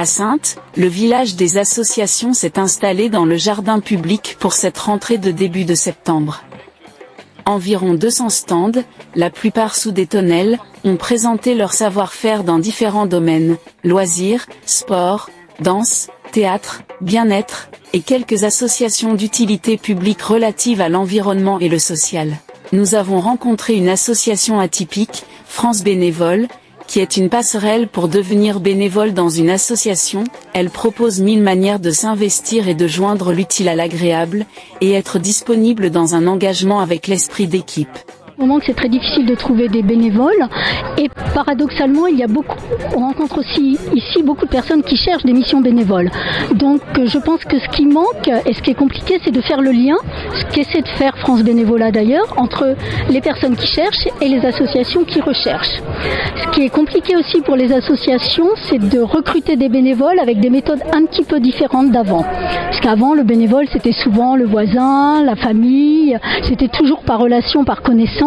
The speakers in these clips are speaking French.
À Saintes, le village des associations s'est installé dans le jardin public pour cette rentrée de début de septembre. Environ 200 stands, la plupart sous des tonnelles, ont présenté leur savoir-faire dans différents domaines, loisirs, sport, danse, théâtre, bien-être, et quelques associations d'utilité publique relatives à l'environnement et le social. Nous avons rencontré une association atypique, France Bénévole, qui est une passerelle pour devenir bénévole dans une association. Elle propose 1000 manières de s'investir et de joindre l'utile à l'agréable, et être disponible dans un engagement avec l'esprit d'équipe. Au moment que c'est très difficile de trouver des bénévoles et paradoxalement on rencontre aussi ici beaucoup de personnes qui cherchent des missions bénévoles. Donc je pense que ce qui manque et ce qui est compliqué, c'est de faire le lien, ce qu'essaie de faire France Bénévolat d'ailleurs, entre les personnes qui cherchent et les associations qui recherchent. Ce qui est compliqué aussi pour les associations, c'est de recruter des bénévoles avec des méthodes un petit peu différentes d'avant. Parce qu'avant, le bénévole, c'était souvent le voisin, la famille, c'était toujours par relation, par connaissance.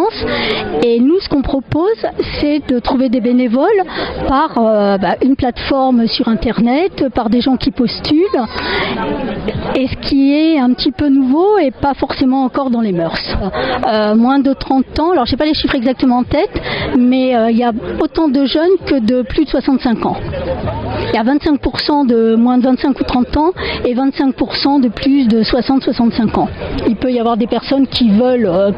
Et nous, ce qu'on propose, c'est de trouver des bénévoles par une plateforme sur Internet, par des gens qui postulent. Et ce qui est un petit peu nouveau et pas forcément encore dans les mœurs. Moins de 30 ans, alors je n'ai pas les chiffres exactement en tête, mais il y a autant de jeunes que de plus de 65 ans. Il y a 25% de moins de 25 ou 30 ans et 25% de plus de 60-65 ans. Il peut y avoir des personnes qui veulent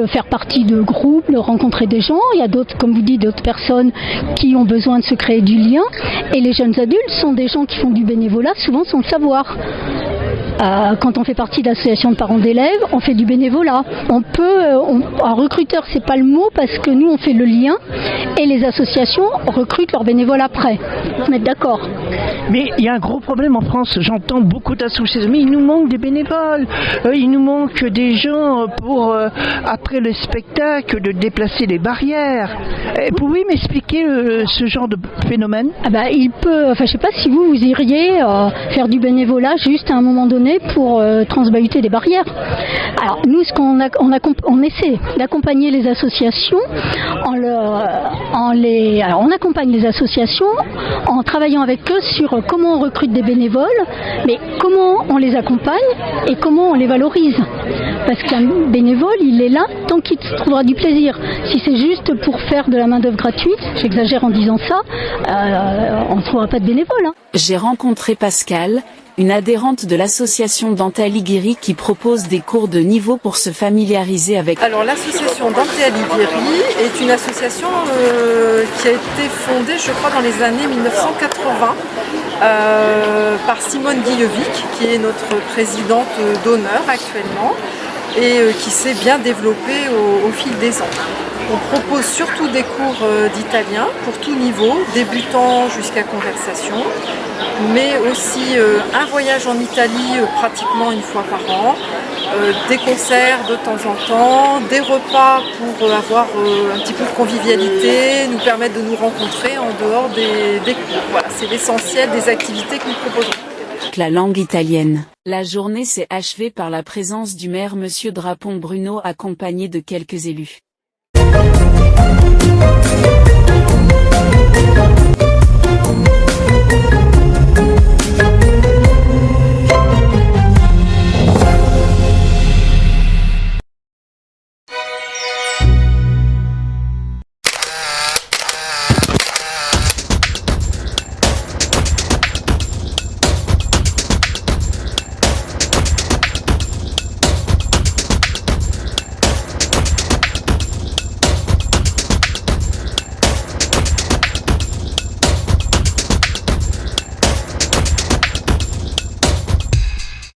faire partie de groupes, rencontrer des gens. Il y a d'autres, comme vous dites, d'autres personnes qui ont besoin de se créer du lien. Et les jeunes adultes sont des gens qui font du bénévolat, souvent sans le savoir. Quand on fait partie d'associations de parents d'élèves, on fait du bénévolat. Un recruteur, c'est pas le mot parce que nous on fait le lien et les associations recrutent leurs bénévoles après. Faut se mettre d'accord. Mais il y a un gros problème en France. J'entends beaucoup d'associations. Mais il nous manque des bénévoles. Il nous manque des gens pour après le spectacle de déplacer les barrières. Pouvez-vous m'expliquer ce genre de phénomène? Je sais pas si vous iriez faire du bénévolat juste à un moment donné pour transbahuter des barrières. Alors nous, on essaie d'accompagner les associations on accompagne les associations en travaillant avec eux sur comment on recrute des bénévoles, mais comment on les accompagne et comment on les valorise. Parce qu'un bénévole, il est là tant qu'il trouvera du plaisir. Si c'est juste pour faire de la main-d'œuvre gratuite, j'exagère en disant ça, on ne trouvera pas de bénévole. J'ai rencontré Pascal, une adhérente de l'association Dante Alighieri qui propose des cours de niveau pour se familiariser avec... Alors l'association Dante Alighieri est une association qui a été fondée, je crois, dans les années 1980 par Simone Guillevic, qui est notre présidente d'honneur actuellement et qui s'est bien développée au fil des ans. On propose surtout des cours d'italien pour tout niveau, débutant jusqu'à conversation, mais aussi un voyage en Italie pratiquement une fois par an, des concerts de temps en temps, des repas pour avoir un petit peu de convivialité, nous permettre de nous rencontrer en dehors des cours. Voilà, c'est l'essentiel des activités que nous proposons. La langue italienne. La journée s'est achevée par la présence du maire Monsieur Drapon Bruno accompagné de quelques élus.